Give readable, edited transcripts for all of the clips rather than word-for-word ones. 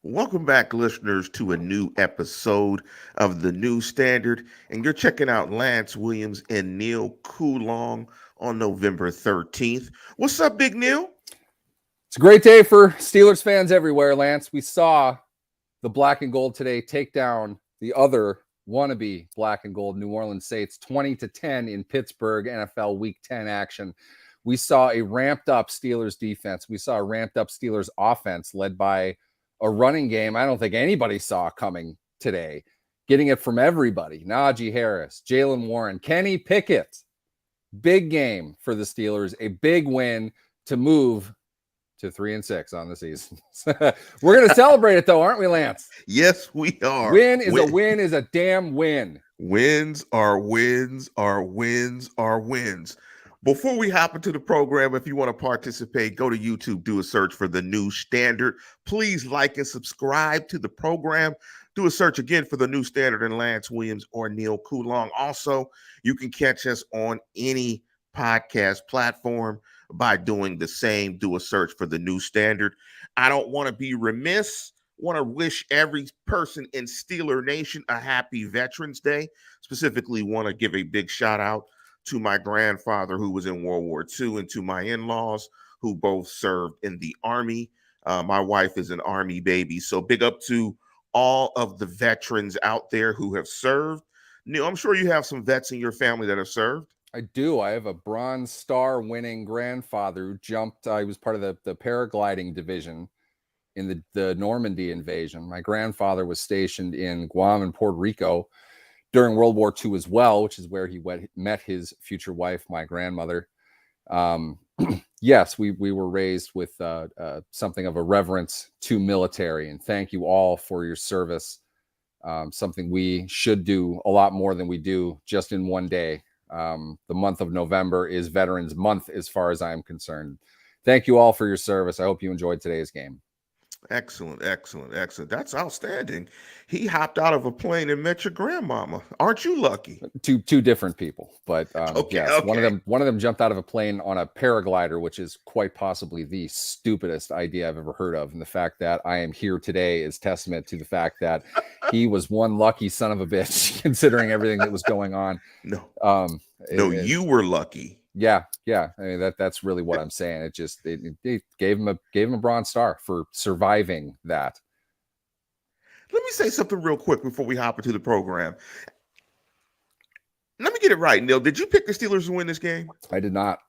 Welcome back, listeners, to a new episode of the New Standard. And you're checking out Lance Williams and Neil Coulong on November 13th. What's up, Big Neil? It's a great day for Steelers fans everywhere, Lance. We saw the black and gold today take down the other wannabe black and gold New Orleans Saints 20-10 in Pittsburgh NFL Week 10 action. We saw a ramped up Steelers defense. We saw a ramped up Steelers offense led by a running game I don't think anybody saw coming today. Getting it from everybody. Najee Harris, Jalen Warren, Kenny Pickett. Big game for the Steelers. A big win to move to 3-6 on the season. We're going to celebrate it, though, aren't we, Lance? Yes, we are. A win is a damn win. Wins are wins are wins are wins. Before we hop into the program, if you want to participate, go to YouTube, do a search for the New Standard. Please like and subscribe to the program. Do a search again for the New Standard and Lance Williams or Neil Coulong. Also, you can catch us on any podcast platform by doing the same. Do a search for the New Standard. I don't want to be remiss. Want to wish every person in Steeler Nation a happy Veterans Day. Specifically, want to give a big shout out to my grandfather who was in World War II and to my in-laws who both served in the Army. My wife is an Army baby. So big up to all of the veterans out there who have served. Neil, I'm sure you have some vets in your family that have served. I do. I have a Bronze Star winning grandfather who jumped. He was part of the paragliding division in the Normandy invasion. My grandfather was stationed in Guam and Puerto Rico during World War II as well, which is where he met his future wife, my grandmother. Yes, we were raised with something of a reverence to military, and thank you all for your service. Something we should do a lot more than we do just in one day. The month of November is Veterans Month as far as I'm concerned. Thank you all for your service. I hope you enjoyed today's game. Excellent. That's outstanding. He hopped out of a plane and met your grandmama. Aren't you lucky? Two different people, but yes, okay. One of them jumped out of a plane on a paraglider, which is quite possibly the stupidest idea I've ever heard of. And the fact that I am here today is testament to the fact that he was one lucky son of a bitch, considering everything that was going on. You were lucky. Yeah. I mean, that's really what I'm saying. It gave him a Bronze Star for surviving that. Let me say something real quick before we hop into the program. Let me get it right, Neil. Did you pick the Steelers to win this game? I did not.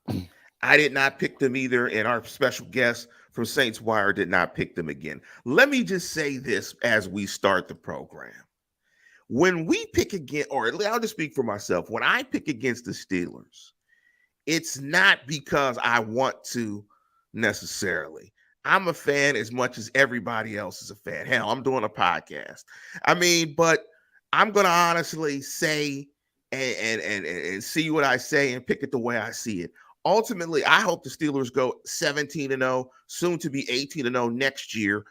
I did not pick them either, and our special guest from Saints Wire did not pick them again. Let me just say this as we start the program. When we pick again, or I'll just speak for myself, when I pick against the Steelers, it's not because I want to necessarily. I'm a fan as much as everybody else is a fan. Hell, I'm doing a podcast. I mean, but I'm going to honestly say and see what I say and pick it the way I see it. Ultimately, I hope the Steelers go 17-0, soon to be 18-0 next year,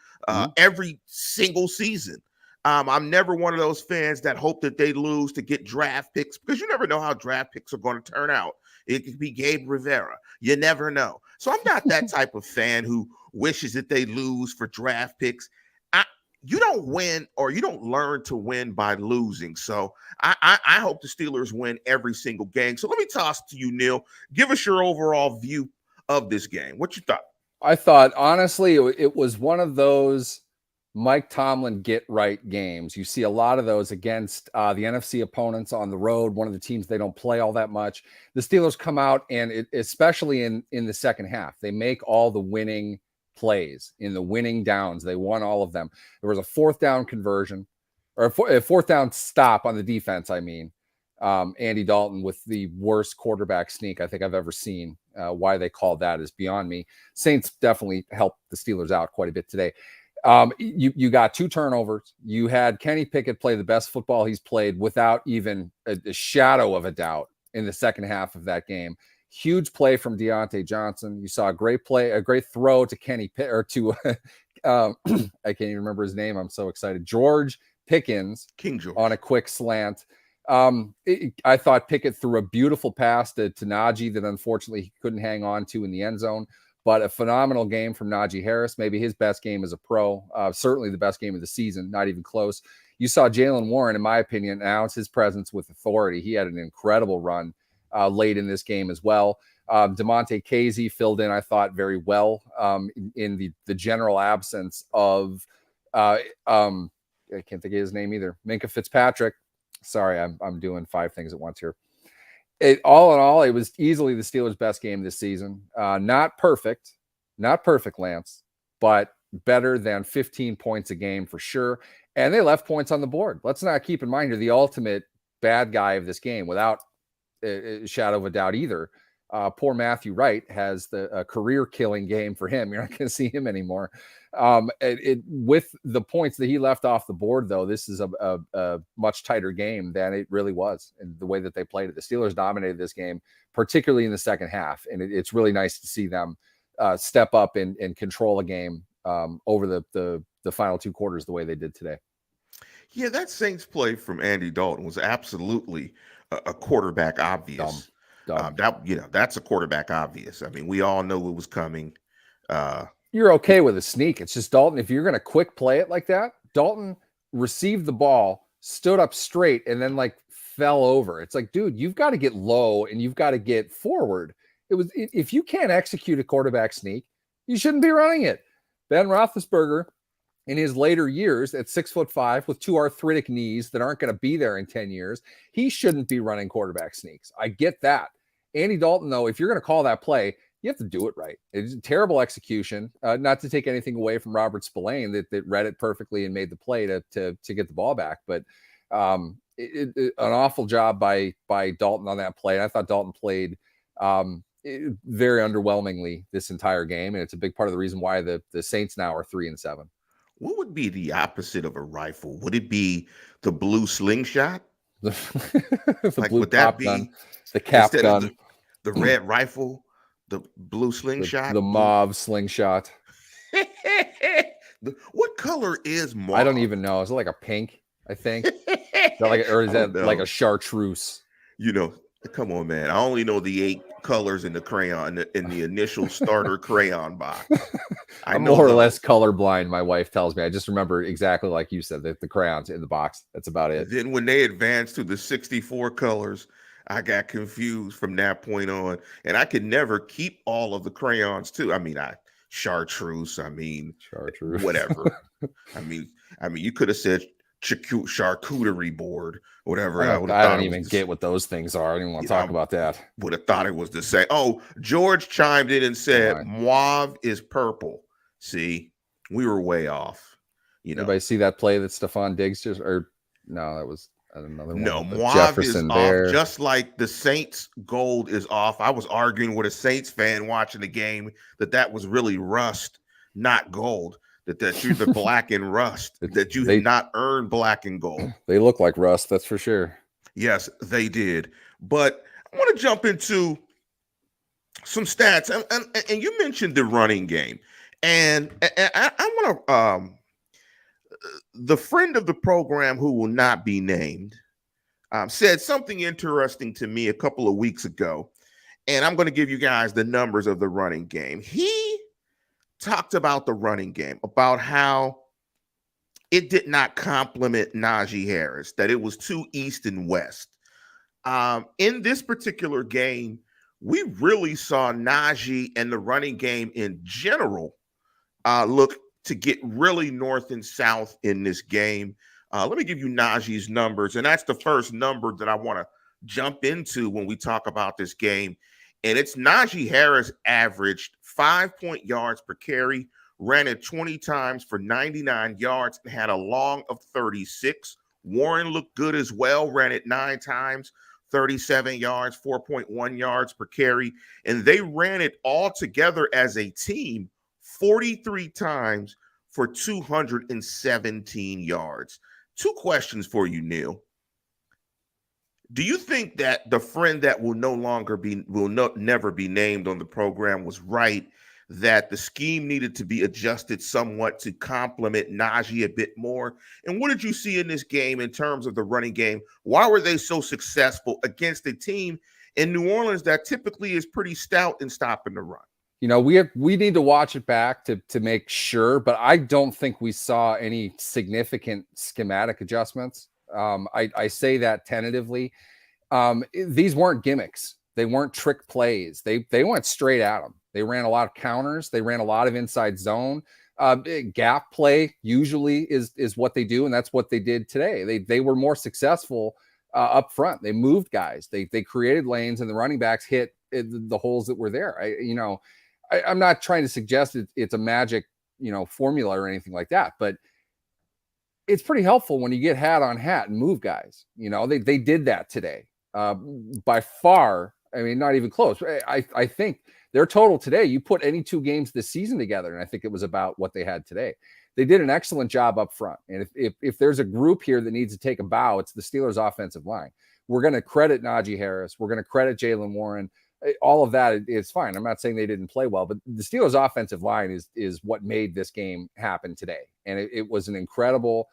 every single season. I'm never one of those fans that hope that they lose to get draft picks, because you never know how draft picks are going to turn out. It could be Gabe Rivera. You never know. So I'm not that type of fan who wishes that they lose for draft picks. You don't win, or you don't learn to win by losing. So I hope the Steelers win every single game. So let me toss to you, Neil. Give us your overall view of this game. What you thought? I thought, honestly, it was one of those Mike Tomlin get-right games. You see a lot of those against the NFC opponents on the road, one of the teams they don't play all that much. The Steelers come out, and especially in the second half, they make all the winning plays in the winning downs. They won all of them. There was a fourth down conversion, or a fourth down stop on the defense, I mean. Andy Dalton with the worst quarterback sneak I think I've ever seen. Why they called that is beyond me. Saints definitely helped the Steelers out quite a bit today. You got two turnovers. You had Kenny Pickett play the best football he's played without even a shadow of a doubt in the second half of that game. Huge play from Deontay Johnson. You saw a great throw to Kenny or to I can't even remember his name. I'm so excited. George Pickens King George on a quick slant. I thought Pickett threw a beautiful pass to Najee that unfortunately he couldn't hang on to in the end zone. but a phenomenal game from Najee Harris. Maybe his best game as a pro, certainly the best game of the season, not even close. You saw Jaylen Warren, in my opinion, announce his presence with authority. He had an incredible run late in this game as well. DeMonte Casey filled in, I thought, very well in the general absence of, I can't think of his name either, Minkah Fitzpatrick. Sorry, I'm doing 5 things at once here. All in all, it was easily the Steelers' best game this season. Not perfect, Lance, but better than 15 points a game for sure. And they left points on the board. Let's not keep in mind you're the ultimate bad guy of this game without a shadow of a doubt either. Poor Matthew Wright has the career-killing game for him. You're not going to see him anymore. With the points that he left off the board, though, this is a much tighter game than it really was in the way that they played it. The Steelers dominated this game, particularly in the second half, and it's really nice to see them step up and control a game over the final 2 quarters the way they did today. Yeah, that Saints play from Andy Dalton was absolutely a quarterback obvious. Dumb. That's a quarterback obvious. I mean, we all know it was coming. You're okay with a sneak. It's just Dalton. If you're going to quick play it like that, Dalton received the ball, stood up straight, and then fell over. It's like, dude, you've got to get low and you've got to get forward. If you can't execute a quarterback sneak, you shouldn't be running it. Ben Roethlisberger, in his later years at 6'5" with 2 arthritic knees that aren't going to be there in 10 years, he shouldn't be running quarterback sneaks. I get that. Andy Dalton, though, if you're going to call that play, you have to do it right. It's a terrible execution. Not to take anything away from Robert Spillane that read it perfectly and made the play to get the ball back, but an awful job by Dalton on that play. And I thought Dalton played very underwhelmingly this entire game, and it's a big part of the reason why the Saints now are 3-7. What would be the opposite of a rifle? Would it be the blue slingshot? The blue would that pop be gun, the cap gun, the red rifle, the blue slingshot, the mauve slingshot? What color is mauve? I don't even know. Is it like a pink? I think. Or is that like a chartreuse? Come on, man. I only know the 8 colors in the crayon in the initial starter crayon box. I'm more or less colorblind, my wife tells me. I just remember exactly like you said, the crayons in the box. That's about it. Then when they advanced to the 64 colors, I got confused from that point on. And I could never keep all of the crayons too. I mean, chartreuse, whatever. I mean, you could have said charcuterie board, whatever. I don't even get what those things are. I don't even want to talk about that. Would have thought it was the same. Oh, George chimed in and said mauve is purple. See, we were way off. Anybody see that play that Stephon Diggs that was another one. No, mauve Jefferson is off, just like the Saints gold is off. I was arguing with a Saints fan watching the game that was really rust, not gold. That you're the black and rust, that you have not earned black and gold. They look like rust, that's for sure. Yes, they did. But I want to jump into some stats. And you mentioned the running game. And I want to, the friend of the program who will not be named said something interesting to me a couple of weeks ago. And I'm going to give you guys the numbers of the running game. He talked about the running game, about how it did not complement Najee Harris, that it was too east and west. In this particular game, we really saw Najee and the running game in general look to get really north and south in this game. Let me give you Najee's numbers, and that's the first number that I want to jump into when we talk about this game. And it's Najee Harris averaged 5 yards per carry, ran it 20 times for 99 yards, and had a long of 36. Warren looked good as well, ran it 9 times, 37 yards, 4.1 yards per carry. And they ran it all together as a team 43 times for 217 yards. 2 questions for you, Neil. Do you think that the friend that will never be named on the program was right, that the scheme needed to be adjusted somewhat to complement Najee a bit more? And what did you see in this game in terms of the running game? Why were they so successful against a team in New Orleans that typically is pretty stout in stopping the run? We need to watch it back to make sure, but I don't think we saw any significant schematic adjustments. I say that tentatively. These weren't gimmicks. They weren't trick plays. They went straight at them. They ran a lot of counters. They ran a lot of inside zone. Gap play usually is what they do, and that's what they did today. They were more successful up front. They moved guys. They created lanes, and the running backs hit the holes that were there. I'm not trying to suggest it's a magic formula or anything like that, but it's pretty helpful when you get hat on hat and move guys. They did that today. By far, I mean, not even close. I think their total today, you put any two games this season together, and I think it was about what they had today. They did an excellent job up front. And if there's a group here that needs to take a bow, it's the Steelers offensive line. We're going to credit Najee Harris. We're going to credit Jaylen Warren. All of that is fine. I'm not saying they didn't play well, but the Steelers offensive line is what made this game happen today. And it was an incredible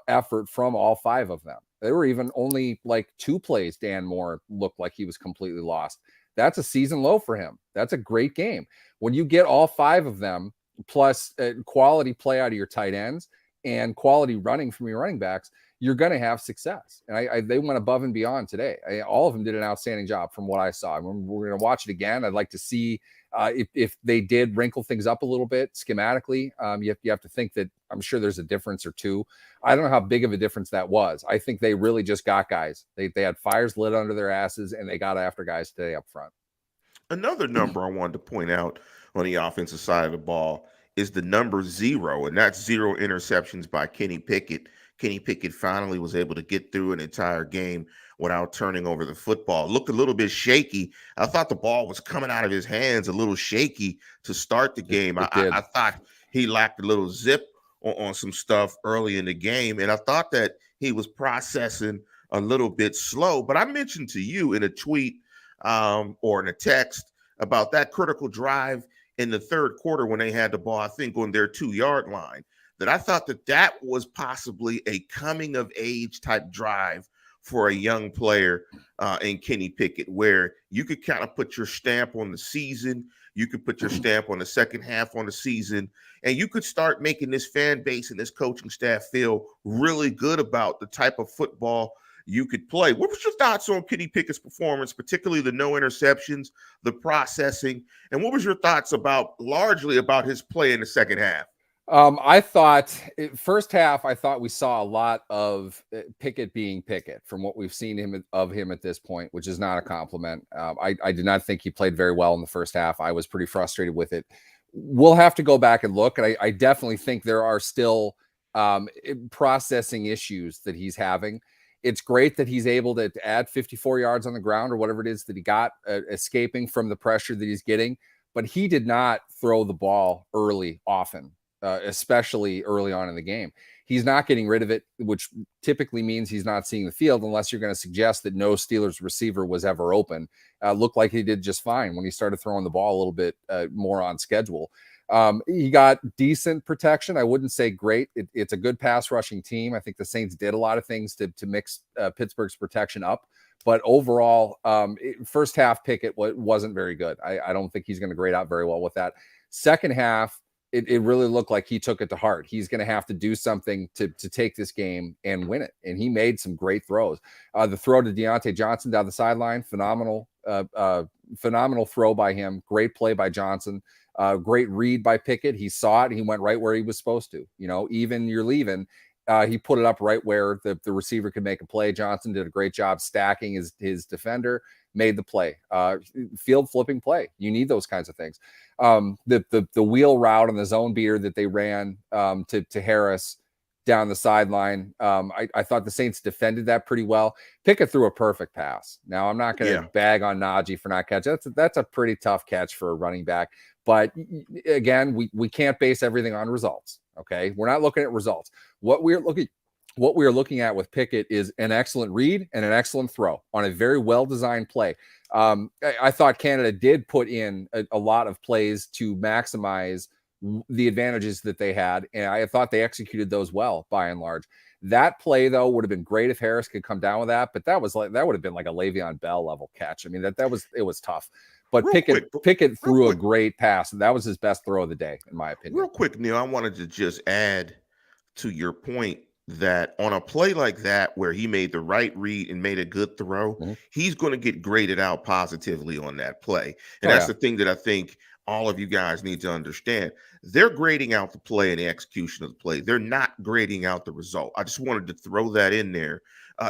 effort from all five of them. There were even only like 2 plays Dan Moore looked like he was completely lost. That's a season low for him. That's a great game. When you get all 5 of them, plus quality play out of your tight ends and quality running from your running backs, you're going to have success. And they went above and beyond today. All of them did an outstanding job from what I saw. We're going to watch it again. I'd like to see if they did wrinkle things up a little bit schematically. You have to think that I'm sure there's a difference or two. I don't know how big of a difference that was. I think they really just got guys. They had fires lit under their asses, and they got after guys today up front. Another number I wanted to point out on the offensive side of the ball is the number 0, and that's 0 interceptions by Kenny Pickett. Kenny Pickett finally was able to get through an entire game without turning over the football. Looked a little bit shaky. I thought the ball was coming out of his hands a little shaky to start the game. I thought he lacked a little zip on some stuff early in the game, and I thought that he was processing a little bit slow. But I mentioned to you in a tweet or in a text about that critical drive in the third quarter when they had the ball, I think, on their 2-yard line, that I thought that was possibly a coming of age type drive for a young player in Kenny Pickett, where you could kind of put your stamp on the season. You could put your stamp on the second half on the season, and you could start making this fan base and this coaching staff feel really good about the type of football you could play. What was your thoughts on Kenny Pickett's performance, particularly the no interceptions, the processing, and what was your thoughts largely about his play in the second half? I thought first half, I thought we saw a lot of Pickett being Pickett from what we've seen of him at this point, which is not a compliment. I did not think he played very well in the first half. I was pretty frustrated with it. We'll have to go back and look. And I definitely think there are still processing issues that he's having. It's great that he's able to add 54 yards on the ground or whatever it is that he got, escaping from the pressure that he's getting. But he did not throw the ball early often. Especially early on in the game. He's not getting rid of it, which typically means he's not seeing the field unless you're going to suggest that no Steelers receiver was ever open. Looked like he did just fine when he started throwing the ball a little bit more on schedule. He got decent protection. I wouldn't say great. It's a good pass rushing team. I think the Saints did a lot of things to mix Pittsburgh's protection up. But overall, first half Pickett wasn't very good. I don't think he's going to grade out very well with that. Second half, it really looked like he took it to heart. He's going to have to do something to take this game and win it. And he made some great throws. The throw to Deontay Johnson down the sideline, phenomenal throw by him. Great play by Johnson. Great read by Pickett. He saw it. And he went right where he was supposed to. Even you're leaving. He put it up right where the receiver could make a play. Johnson did a great job stacking his defender, made the play. Field flipping play. You need those kinds of things. The wheel route and the zone beater that they ran to Harris down the sideline. I thought the Saints defended that pretty well. Pickett threw a perfect pass. Now, I'm not going to bag on Najee for not catching. That's a pretty tough catch for a running back. But again, we can't base everything on results. Okay, we're not looking at results. What we are looking at with Pickett is an excellent read and an excellent throw on a very well-designed play. I thought Canada did put in a lot of plays to maximize the advantages that they had, and I thought they executed those well by and large. That play, though, would have been great if Harris could come down with that, but that would have been like a Le'Veon Bell level catch. I mean, it was tough. But Real quick, Pickett real threw a quick, great pass. That was his best throw of the day, in my opinion. real quick, Neil. I wanted to just add to your point that on a play like that where he made the right read and made a good throw, Mhm. he's going to get graded out positively on that play. And Oh that's yeah. the thing that I think all of you guys need to understand. They're grading out the play and the execution of the play. They're not grading out the result. I just wanted to throw that in there.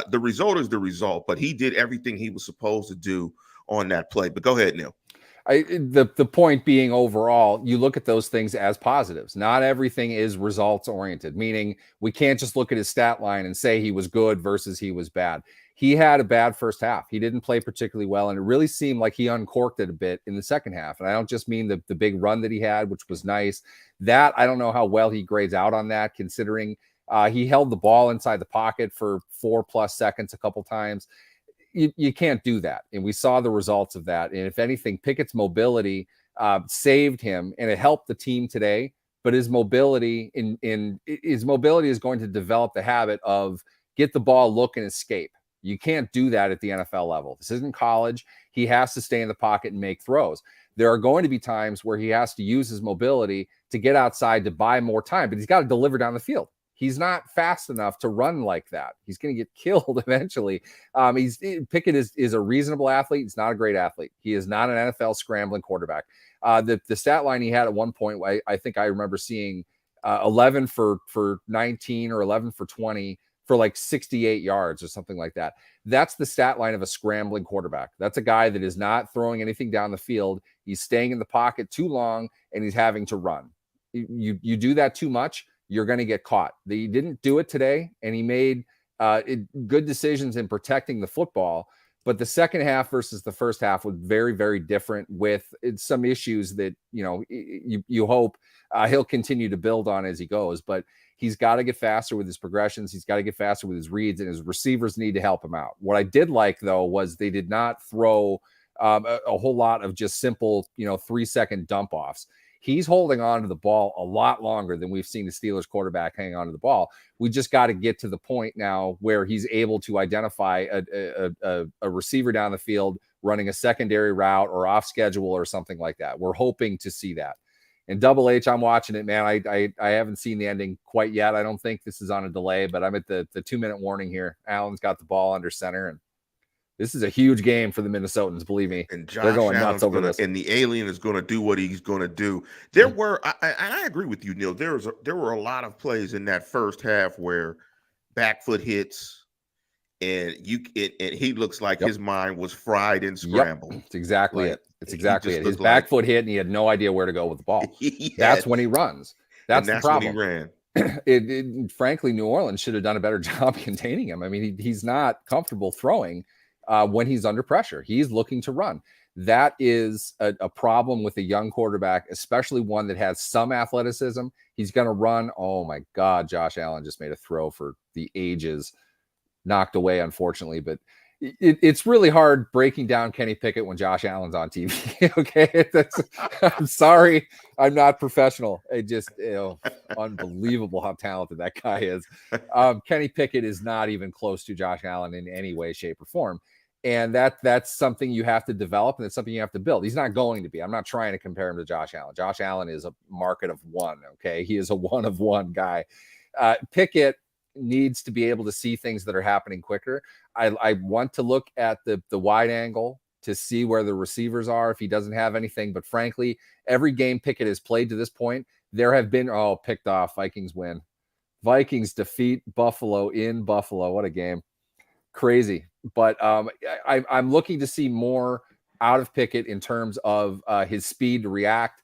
The result is the result, but he did everything he was supposed to do on that play. But go ahead, Neil. The point being, overall, you look at those things as positives. Not everything is results oriented, meaning we can't just look at his stat line and say he was good versus he was bad. He had a bad first half. He didn't play particularly well, and it really seemed like he uncorked it a bit in the second half. And I don't just mean the big run that he had, which was nice. That, I don't know how well he grades out on that, considering he held the ball inside the pocket for 4+ seconds a couple times. You can't do that. And we saw the results of that. And if anything, Pickett's mobility saved him, and it helped the team today. But his mobility is going to develop the habit of get the ball, look, and escape. You can't do that at the NFL level. This isn't college. He has to stay in the pocket and make throws. There are going to be times where he has to use his mobility to get outside to buy more time, but he's got to deliver down the field. He's not fast enough to run like that. He's going to get killed eventually. Pickett is a reasonable athlete. He's not a great athlete. He is not an NFL scrambling quarterback. The stat line he had at one point, I think I remember seeing 11 for 19 or 11 for 20 for like 68 yards or something like that. That's the stat line of a scrambling quarterback. That's a guy that is not throwing anything down the field. He's staying in the pocket too long, and he's having to run. You do that too much, you're going to get caught. He didn't do it today, and he made good decisions in protecting the football. But the second half versus the first half was very, very different, with some issues that you hope he'll continue to build on as he goes. But he's got to get faster with his progressions. He's got to get faster with his reads, and his receivers need to help him out. What I did like, though, was they did not throw a whole lot of just simple 3-second dump offs. He's holding on to the ball a lot longer than we've seen the Steelers quarterback hang on to the ball. We just got to get to the point now where he's able to identify a receiver down the field running a secondary route or off schedule or something like that. We're hoping to see that. And Double H, I'm watching it, man. I haven't seen the ending quite yet. I don't think this is on a delay, but I'm at the 2-minute warning here. Allen's got the ball under center, and this is a huge game for the Minnesotans. Believe me, And Josh they're going Allen's nuts over this. and the alien is going to do what he's going to do. There were, I agree with you, Neil. There were a lot of plays in that first half where back foot hits, and he looks like his mind was fried and scrambled. It's exactly Like, it. It's exactly it. His looked back like foot hit, and he had no idea where to go with the ball. That's when he runs. That's the problem. When he ran. Frankly, New Orleans should have done a better job containing him. I mean, he's not comfortable throwing when he's under pressure. He's looking to run. That is a problem with a young quarterback, especially one that has some athleticism. He's going to run. Oh, my God. Josh Allen just made a throw for the ages, knocked away, unfortunately. But it's really hard breaking down Kenny Pickett when Josh Allen's on TV. Okay. I'm sorry. I'm not professional. It just, unbelievable how talented that guy is. Kenny Pickett is not even close to Josh Allen in any way, shape, or form. And that's something you have to develop, and it's something you have to build. He's not going to be. I'm not trying to compare him to Josh Allen. Josh Allen is a market of one. Okay. He is a one of one guy. Pickett needs to be able to see things that are happening quicker. I want to look at the wide angle to see where the receivers are if he doesn't have anything. But frankly, every game Pickett has played to this point, there have been, picked off. Vikings win. Vikings defeat Buffalo in Buffalo. What a game. Crazy. But I'm looking to see more out of Pickett in terms of his speed to react,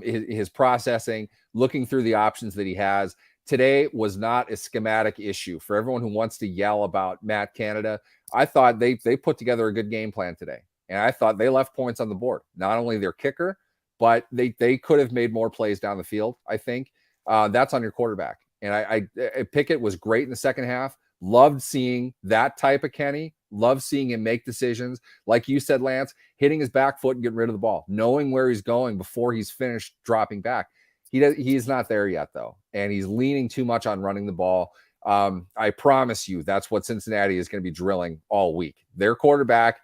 his processing, looking through the options that he has. Today was not a schematic issue. For everyone who wants to yell about Matt Canada, I thought they put together a good game plan today. And I thought they left points on the board. Not only their kicker, but they could have made more plays down the field, I think. That's on your quarterback. And Pickett was great in the second half. Loved seeing that type of Kenny. Loved seeing him make decisions. Like you said, Lance, hitting his back foot and getting rid of the ball. Knowing where he's going before he's finished dropping back. He's not there yet, though, and he's leaning too much on running the ball. I promise you that's what Cincinnati is going to be drilling all week. Their quarterback,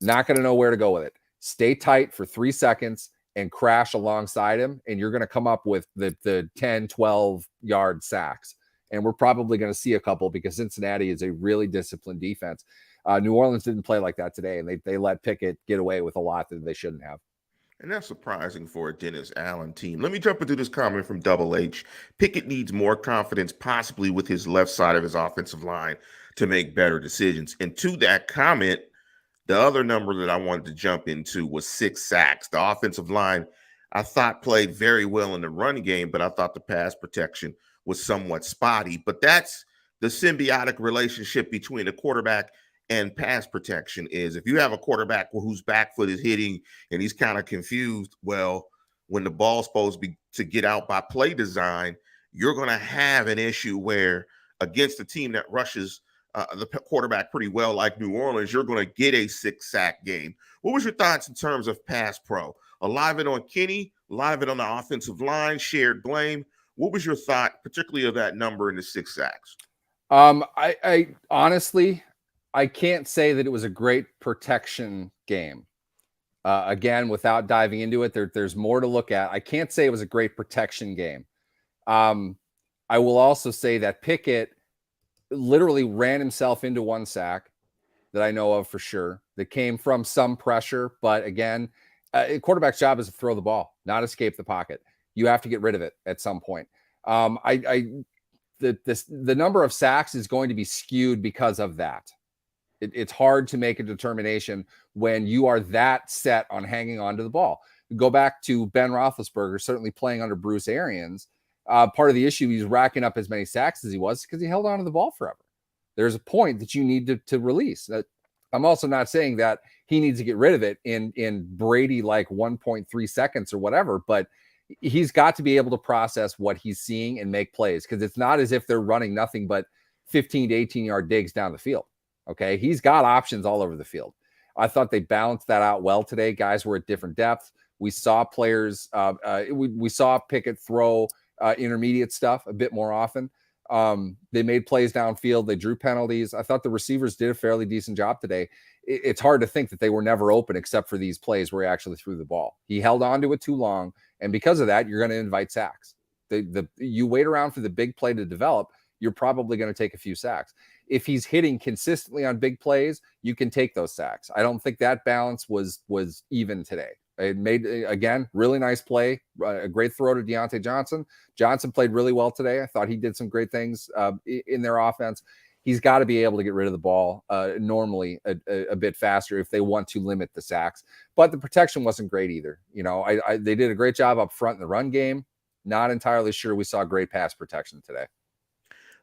not going to know where to go with it. stay tight for 3 seconds and crash alongside him, and you're going to come up with the 10, 12-yard sacks. And we're probably going to see a couple because Cincinnati is a really disciplined defense. New Orleans didn't play like that today, and they let Pickett get away with a lot that they shouldn't have. And that's surprising for a Dennis Allen team. Let me jump into this comment from Double H. Pickett needs more confidence, possibly with his left side of his offensive line, to make better decisions. And to that comment, the other number that I wanted to jump into was 6 sacks. The offensive line, I thought, played very well in the run game, but I thought the pass protection was somewhat spotty. But that's the symbiotic relationship between the quarterback and pass protection. Is if you have a quarterback whose back foot is hitting and he's kind of confused, well, when the ball's supposed to get out by play design, you're going to have an issue where against a team that rushes the quarterback pretty well like New Orleans, you're going to get a 6-sack game. What was your thoughts in terms of pass pro? A lot of it on Kenny, a lot of it on the offensive line, shared blame. What was your thought, particularly of that number in the 6 sacks? I honestly, I can't say that it was a great protection game. Again, without diving into it, there's more to look at. I can't say it was a great protection game. I will also say that Pickett literally ran himself into 1 sack that I know of for sure, that came from some pressure. But again, a quarterback's job is to throw the ball, not escape the pocket. You have to get rid of it at some point. The number of sacks is going to be skewed because of that. It's hard to make a determination when you are that set on hanging on to the ball. Go back to Ben Roethlisberger, certainly playing under Bruce Arians. Part of the issue he's racking up as many sacks as he was because he held on to the ball forever. There's a point that you need to release. I'm also not saying that he needs to get rid of it in Brady like 1.3 seconds or whatever, but he's got to be able to process what he's seeing and make plays, because it's not as if they're running nothing but 15 to 18-yard digs down the field. Okay, he's got options all over the field. I thought they balanced that out well today. Guys were at different depths. We saw players. We saw Pickett throw intermediate stuff a bit more often. They made plays downfield. They drew penalties. I thought the receivers did a fairly decent job today. It's hard to think that they were never open except for these plays where he actually threw the ball. He held on to it too long, and because of that, you're going to invite sacks. You wait around for the big play to develop, you're probably going to take a few sacks. If he's hitting consistently on big plays, you can take those sacks. I don't think that balance was even today. It made, again, really nice play, a great throw to Deontay Johnson. Johnson played really well today. I thought he did some great things in their offense. He's got to be able to get rid of the ball normally a bit faster if they want to limit the sacks. But the protection wasn't great either. You know, they did a great job up front in the run game. Not entirely sure we saw great pass protection today.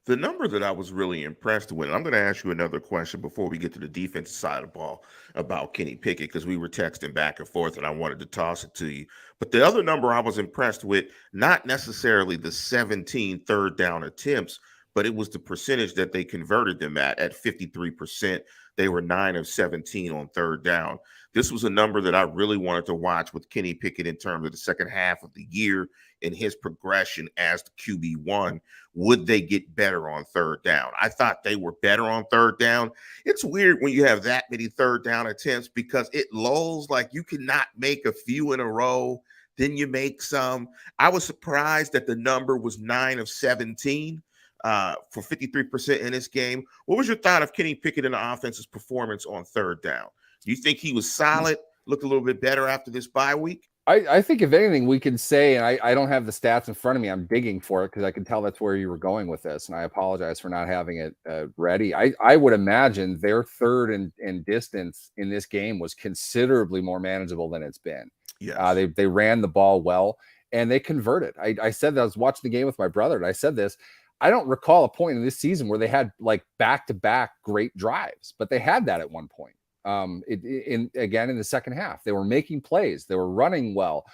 The number that I was really impressed with, and I'm going to ask you another question before we get to the defensive side of the ball about Kenny Pickett, because we were texting back and forth and I wanted to toss it to you. But the other number I was impressed with, not necessarily the 17 third down attempts, but it was the percentage that they converted them at 53%. They were 9 of 17 on third down. This was a number that I really wanted to watch with Kenny Pickett in terms of the second half of the year and his progression as the QB1. Would they get better on third down? I thought they were better on third down. It's weird when you have that many third down attempts because it lulls, like you cannot make a few in a row, then you make some. I was surprised that the number was 9 of 17 for 53% in this game. What was your thought of Kenny Pickett and the offense's performance on third down? Do you think he was solid, looked a little bit better after this bye week? I think if anything we can say, and I don't have the stats in front of me, I'm digging for it because I can tell that's where you were going with this, and I apologize for not having it ready. I would imagine their third and distance in this game was considerably more manageable than it's been. Yes. They ran the ball well, and they converted. I said that I was watching the game with my brother, and I said this. I don't recall a point in this season where they had like back-to-back great drives, but they had that at one point. In the second half, they were making plays, they were running well,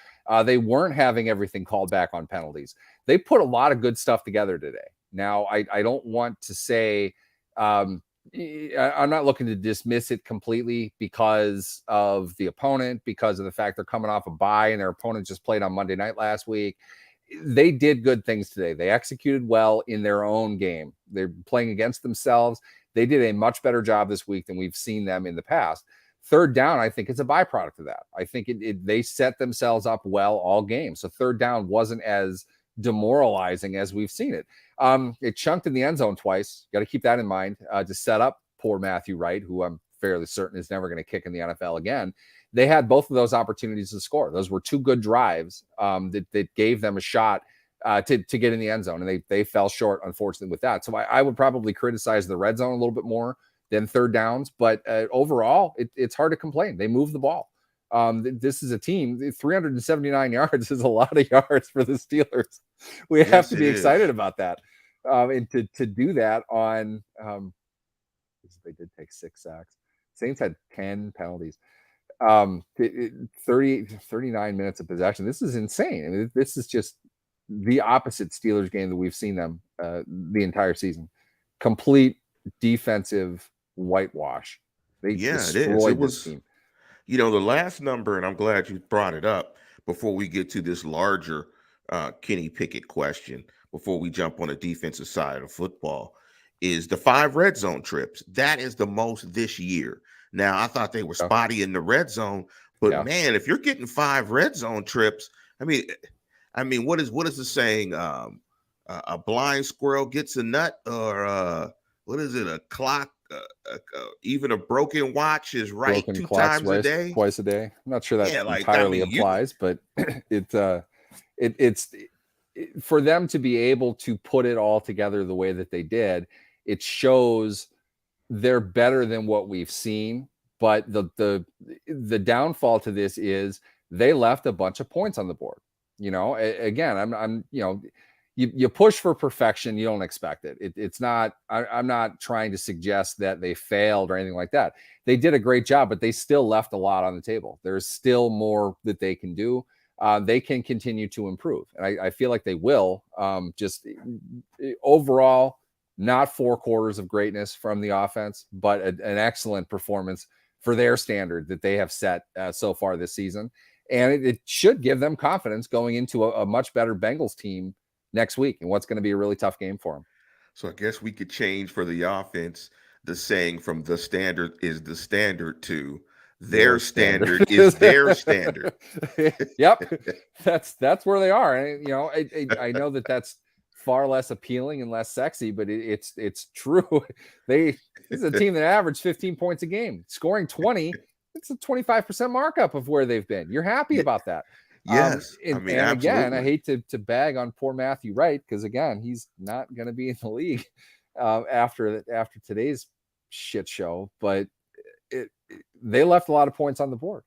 they weren't having everything called back on penalties. They put a lot of good stuff together today. Now, I don't want to say I'm not looking to dismiss it completely because of the opponent, because of the fact they're coming off a bye and their opponent just played on Monday night last week. They did good things today. They executed well in their own game. They're playing against themselves. They did a much better job this week than we've seen them in the past. third down, I think, is a byproduct of that. I think they set themselves up well all game. So third down wasn't as demoralizing as we've seen it. It chunked in the end zone twice. Got to keep that in mind to set up poor Matthew Wright, who I'm fairly certain is never going to kick in the NFL again. They had both of those opportunities to score. Those were two good drives that gave them a shot to get in the end zone, and they fell short, unfortunately, with that. So I would probably criticize the red zone a little bit more than third downs, but overall, it's hard to complain. They move the ball. This is a team. 379 yards is a lot of yards for the Steelers. We have to be excited about that, and to do that on. They did take 6 sacks. Saints had 10 penalties. 39 minutes of possession. This is insane. I mean, this is just the opposite Steelers game that we've seen them the entire season. Complete defensive whitewash. They destroyed this team. You know, the last number, and I'm glad you brought it up before we get to this larger Kenny Pickett question, before we jump on the defensive side of football, is the 5 red zone trips. That is the most this year. Now, I thought they were spotty in the red zone, but man, if you're getting 5 red zone trips, I mean, what is the saying? A blind squirrel gets a nut, or what is it? A clock, even a broken watch is right broken 2 times a day, twice a day. I'm not sure that entirely applies, but it's for them to be able to put it all together the way that they did. It shows they're better than what we've seen, but the downfall to this is they left a bunch of points on the board. You know, again, I'm you push for perfection, you don't expect it. It's not. I'm not trying to suggest that they failed or anything like that. They did a great job, but they still left a lot on the table. There's still more that they can do. They can continue to improve, and I feel like they will. Just overall, not 4 quarters of greatness from the offense, but an excellent performance for their standard that they have set so far this season. And it should give them confidence going into a much better Bengals team next week, and what's going to be a really tough game for them. So I guess we could change for the offense the saying from the standard is the standard to their standard is their standard. Yep, that's where they are. And, you know, I know that's far less appealing and less sexy, but it's true. This is a team that averaged 15 points a game, scoring 20. It's a 25% markup of where they've been. You're happy about that. Yes. And again, I hate to bag on poor Matthew Wright, because again, he's not going to be in the league after today's shit show, but they left a lot of points on the board.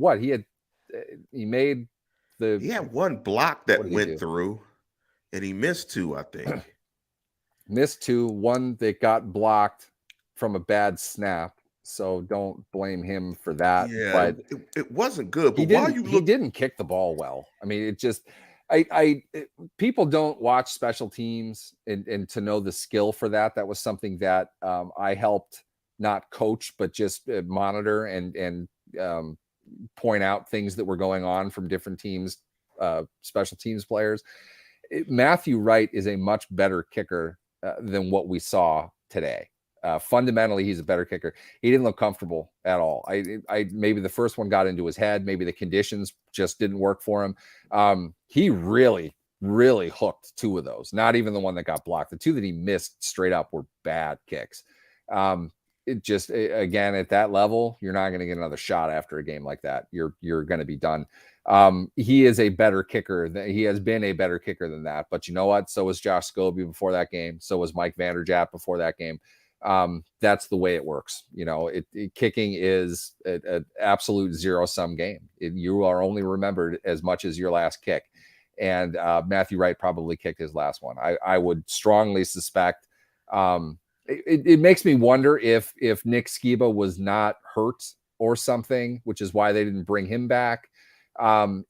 He made he had 1 block that went through, and he missed 2, I think. Missed 2, 1 that got blocked from a bad snap. So don't blame him for that. Yeah, but it wasn't good. But he didn't kick the ball well. I mean, it just people don't watch special teams and to know the skill for that. That was something that I helped not coach, but just monitor and point out things that were going on from different teams, special teams players. Matthew Wright is a much better kicker than what we saw today. Fundamentally, he's a better kicker. He didn't look comfortable at all. I maybe the first one got into his head. Maybe the conditions just didn't work for him. He really, really hooked 2 of those. Not even the one that got blocked. The 2 that he missed straight up were bad kicks. It just, again, at that level, you're not going to get another shot after a game like that. You're going to be done. He is a better kicker. He has been a better kicker than that. But you know what? So was Josh Scobie before that game. So was Mike Vanderjagt before that game. That's the way it works. You know, kicking is an absolute zero-sum game. You are only remembered as much as your last kick. And Matthew Wright probably kicked his last one. I would strongly suspect. It makes me wonder if Nick Skiba was not hurt or something, which is why they didn't bring him back.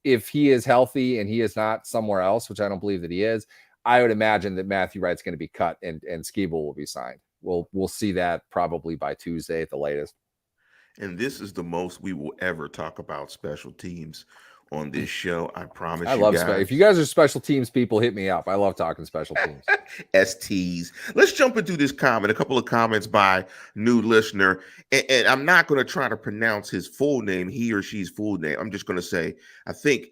If he is healthy and he is not somewhere else, which I don't believe that he is, I would imagine that Matthew Wright's going to be cut and Skiba will be signed. We'll see that probably by Tuesday at the latest. And this is the most we will ever talk about special teams on this show. I promise I you love guys. if you guys are special teams people, hit me up. I love talking special teams. STs. Let's jump into this comment. A couple of comments by new listener, and I'm not going to try to pronounce his full name, he or she's full name. I'm just going to say, I think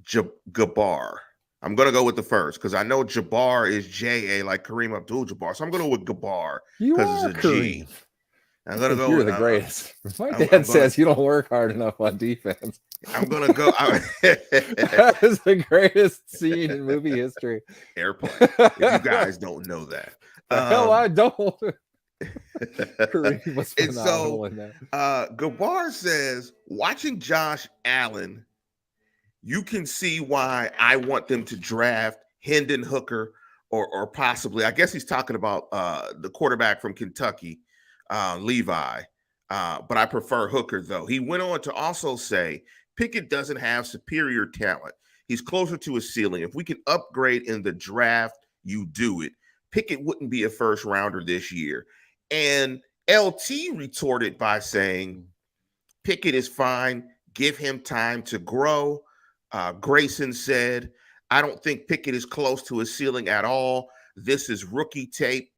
Gabar. I'm going to go with the first because I know Jabbar is J-A like Kareem Abdul-Jabbar. So I'm going to go with Gabar because it's a G. Kareem. I'm going to go You're with the greatest. My I'm dad gonna, says you don't work hard enough on defense. I'm going to go. That is the greatest scene in movie history. Airplane. If you guys don't know that. The hell I don't. Kareem was And phenomenal so in that. Gabar says, watching Josh Allen, you can see why I want them to draft Hendon Hooker or possibly, I guess he's talking about the quarterback from Kentucky, Levi. But I prefer Hooker, though. He went on to also say Pickett doesn't have superior talent. He's closer to his ceiling. If we can upgrade in the draft, you do it. Pickett wouldn't be a first rounder this year. And LT retorted by saying, Pickett is fine. Give him time to grow. Grayson said, I don't think Pickett is close to his ceiling at all. This is rookie tape.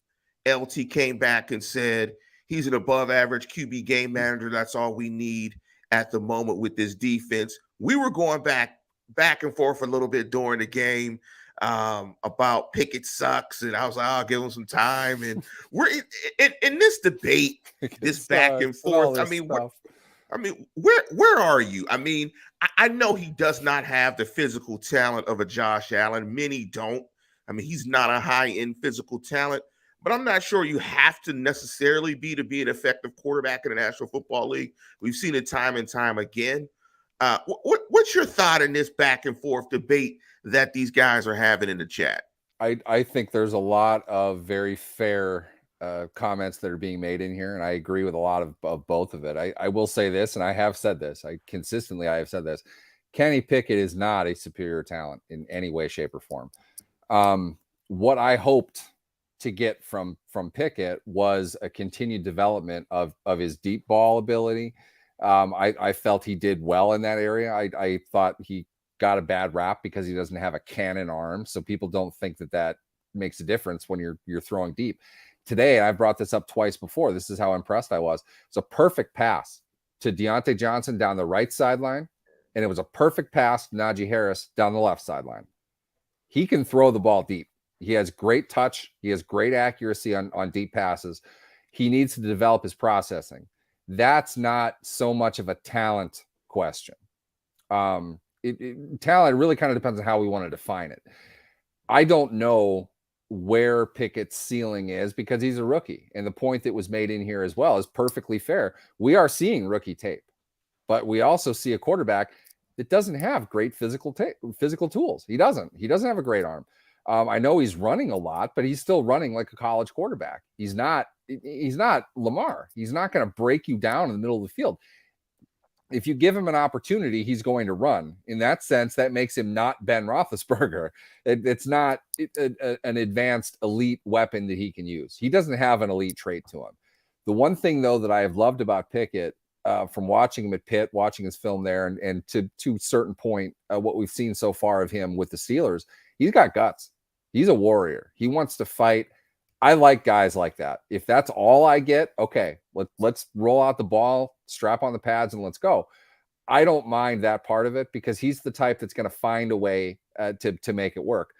LT came back and said, he's an above average QB game manager. That's all we need at the moment with this defense. We were going back and forth a little bit during the game about Pickett sucks. And I was like, I'll give him some time. And we're in this debate, this back and forth. Where are you? I mean, I know he does not have the physical talent of a Josh Allen. Many don't. I mean, he's not a high-end physical talent, but I'm not sure you have to necessarily be to be an effective quarterback in the National Football League. We've seen it time and time again. What's your thought in this back and forth debate that these guys are having in the chat? I think there's a lot of very fair comments that are being made in here, and I agree with a lot of both of it. I will say this, and I have said this. I have said this. Kenny Pickett is not a superior talent in any way, shape, or form. What I hoped to get from Pickett was a continued development of his deep ball ability. I felt he did well in that area. I thought he got a bad rap because he doesn't have a cannon arm, so people don't think that makes a difference when you're throwing deep. Today, I've brought this up twice before. This is how impressed I was. It's a perfect pass to Deontay Johnson down the right sideline, and it was a perfect pass to Najee Harris down the left sideline. He can throw the ball deep. He has great touch. He has great accuracy on deep passes. He needs to develop his processing. That's not so much of a talent question. Talent really kind of depends on how we want to define it. I don't know where Pickett's ceiling is because he's a rookie. And the point that was made in here as well is perfectly fair. We are seeing rookie tape, but we also see a quarterback that doesn't have great physical tools. He doesn't have a great arm. I know he's running a lot, but he's still running like a college quarterback. He's not Lamar. He's not going to break you down in the middle of the field. If you give him an opportunity, he's going to run. In that sense, that makes him not Ben Roethlisberger. It's not an advanced elite weapon that he can use. He doesn't have an elite trait to him. The one thing, though, that I have loved about Pickett, from watching him at Pitt, watching his film there, and to a certain point, what we've seen so far of him with the Steelers, he's got guts. He's a warrior. He wants to fight. I like guys like that. If that's all I get, okay, let's roll out the ball, strap on the pads, and let's go. I don't mind that part of it because he's the type that's going to find a way to make it work.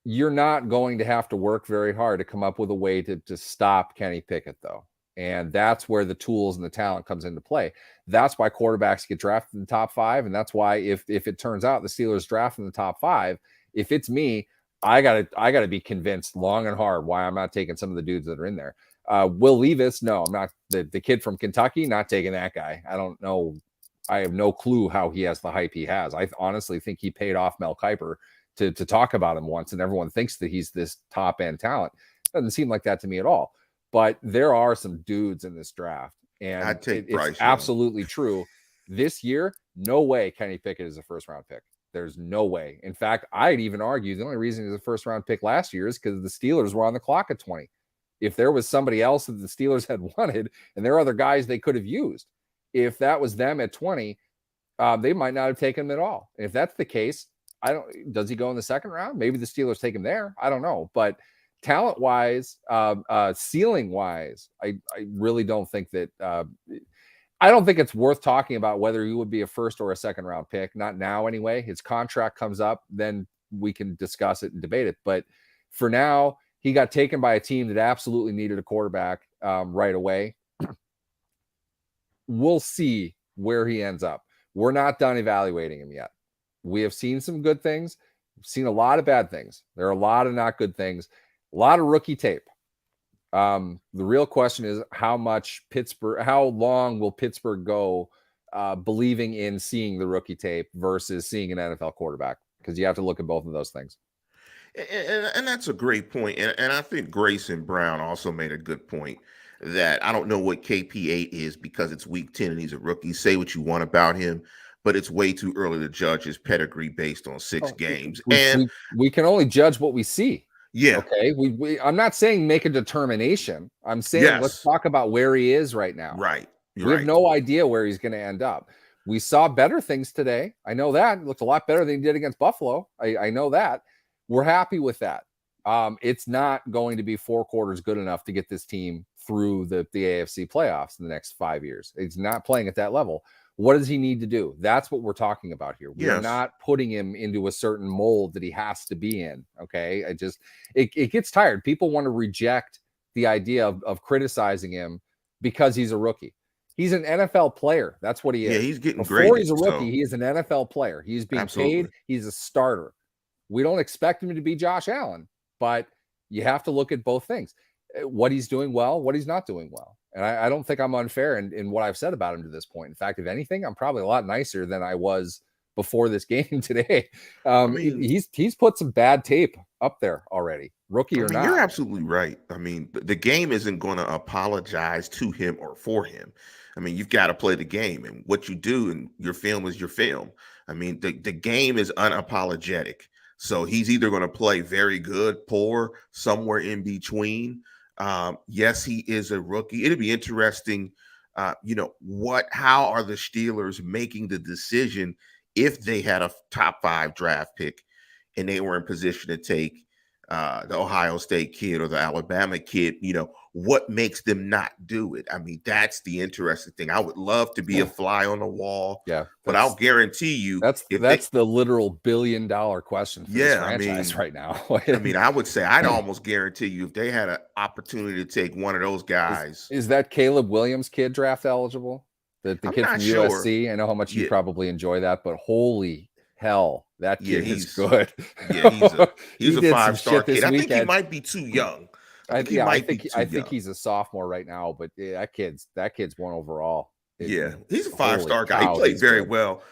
You're not going to have to work very hard to come up with a way to stop Kenny Pickett, though. And that's where the tools and the talent comes into play. That's why quarterbacks get drafted in the top 5. And that's why if it turns out the Steelers draft in the top 5, if it's me, I gotta be convinced long and hard why I'm not taking some of the dudes that are in there. Will Levis, no, I'm not. The kid from Kentucky, not taking that guy. I don't know. I have no clue how he has the hype he has. I honestly think he paid off Mel Kiper to talk about him once, and everyone thinks that he's this top end talent. Doesn't seem like that to me at all. But there are some dudes in this draft, and it's absolutely true. This year, no way Kenny Pickett is a first round pick. There's no way. In fact, I'd even argue the only reason he was a first round pick last year is because the Steelers were on the clock at 20. If there was somebody else that the Steelers had wanted, and there are other guys they could have used, if that was them at 20, they might not have taken him at all. And if that's the case, does he go in the second round? Maybe the Steelers take him there. I don't know. But talent wise, ceiling wise, I really don't think that I don't think it's worth talking about whether he would be a first or a second round pick. Not now anyway. His contract comes up, then we can discuss it and debate it. But for now, he got taken by a team that absolutely needed a quarterback right away. We'll see where he ends up. We're not done evaluating him yet. We have seen some good things. We've seen a lot of bad things. There are a lot of not good things. A lot of rookie tape. The real question is how long will Pittsburgh go believing in seeing the rookie tape versus seeing an NFL quarterback? Because you have to look at both of those things. And that's a great point. And I think Grayson Brown also made a good point that I don't know what KP8 is because it's week 10 and he's a rookie. Say what you want about him, but it's way too early to judge his pedigree based on 6 games. We can only judge what we see. Yeah. Okay. I'm not saying make a determination. I'm saying let's talk about where he is right now. Right. We have no idea where he's going to end up. We saw better things today. I know that. It looked a lot better than he did against Buffalo. I know that. We're happy with that. It's not going to be 4 quarters good enough to get this team through the AFC playoffs in the next 5 years. It's not playing at that level. What does he need to do? That's what we're talking about here. We're not putting him into a certain mold that he has to be in. Okay. It gets tired. People want to reject the idea of criticizing him because he's a rookie. He's an NFL player. That's what he is. Yeah, he's getting Before graded, he's a rookie, he is an NFL player. He's being paid. He's a starter. We don't expect him to be Josh Allen, but you have to look at both things. What he's doing well, what he's not doing well. And I don't think I'm unfair in what I've said about him to this point. In fact, if anything, I'm probably a lot nicer than I was before this game today. He's put some bad tape up there already, rookie or not. You're absolutely right. I mean, the game isn't going to apologize to him or for him. I mean, you've got to play the game, and what you do in your film is your film. I mean, the game is unapologetic. So he's either going to play very good, poor, somewhere in between. Yes, he is a rookie. It'd be interesting, how are the Steelers making the decision if they had a top 5 draft pick and they were in position to take the Ohio State kid or the Alabama kid, what makes them not do it? I mean, that's the interesting thing. I would love to be a fly on the wall. Yeah. But I'll guarantee you that's the literal $1 billion question for this franchise right now. I would say I'd almost guarantee you if they had an opportunity to take one of those guys. Is that Caleb Williams kid draft eligible? The kid from USC? I know how much you probably enjoy that, but holy hell, that kid is good. Yeah, he's a 5-star kid. I think he might be too young. I think he's a sophomore right now, but that kid's 1 overall. He's a 5-star guy. He played very well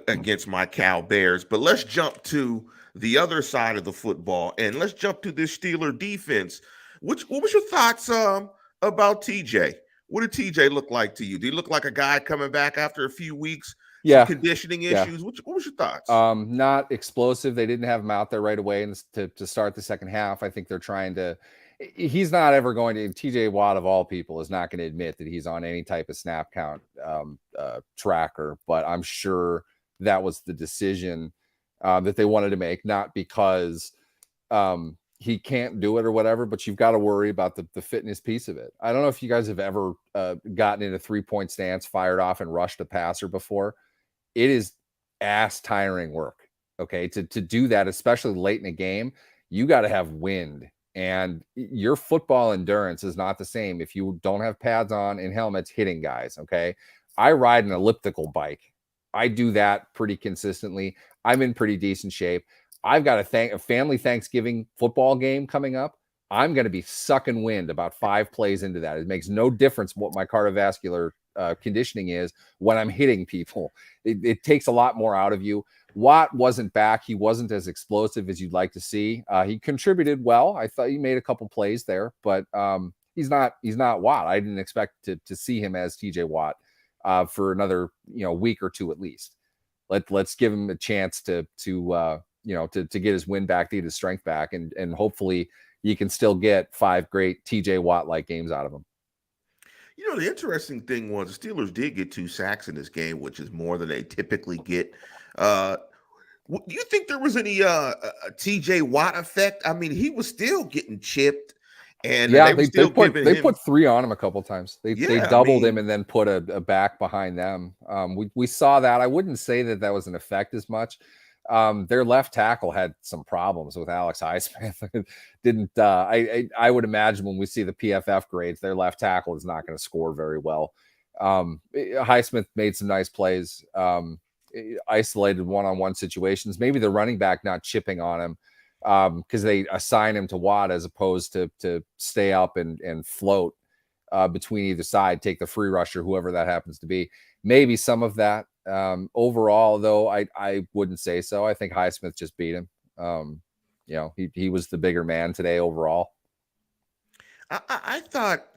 against my Cal Bears. But let's jump to the other side of the football, and let's jump to this Steeler defense. What was your thoughts about TJ? What did TJ look like to you? Did he look like a guy coming back after a few weeks? Conditioning issues. What was your thoughts? Not explosive. They didn't have him out there right away to start the second half. I think they're trying to. He's not ever going to. TJ Watt of all people is not going to admit that he's on any type of snap count tracker. But I'm sure that was the decision that they wanted to make, not because he can't do it or whatever, but you've got to worry about the fitness piece of it. I don't know if you guys have ever gotten in a 3-point stance, fired off and rushed a passer before. It is ass tiring work. Okay. To do that, especially late in a game, you got to have wind, and your football endurance is not the same if you don't have pads on and helmets hitting guys. Okay. I ride an elliptical bike. I do that pretty consistently. I'm in pretty decent shape. I've got a family Thanksgiving football game coming up. I'm going to be sucking wind about 5 plays into that. It makes no difference what my cardiovascular conditioning is when I'm hitting people. It takes a lot more out of you. Watt wasn't back. He wasn't as explosive as you'd like to see. He contributed well. I thought he made a couple plays there, but he's not Watt. I didn't expect to see him as TJ Watt for another week or 2 at least. Let's give him a chance to get his wind back, to get his strength back, and hopefully you can still get 5 great TJ Watt like games out of him. You know, the interesting thing was the Steelers did get 2 sacks in this game, which is more than they typically get. Uh, do you think there was any TJ Watt effect? I mean, he was still getting chipped, and Yeah, they were still giving they him. put 3 on him a couple times. They Yeah, I doubled him mean, and then put a back behind them. We saw that. I wouldn't say that that was an effect as much. Their left tackle had some problems with Alex Highsmith. Didn't I would imagine when we see the PFF grades, their left tackle is not going to score very well. Highsmith made some nice plays, isolated one-on-one situations. Maybe the running back not chipping on him because they assign him to Watt as opposed to stay up and float between either side, take the free rusher, whoever that happens to be. Maybe some of that. Overall, though, I wouldn't say so. I think Highsmith just beat him. He was the bigger man today overall. I thought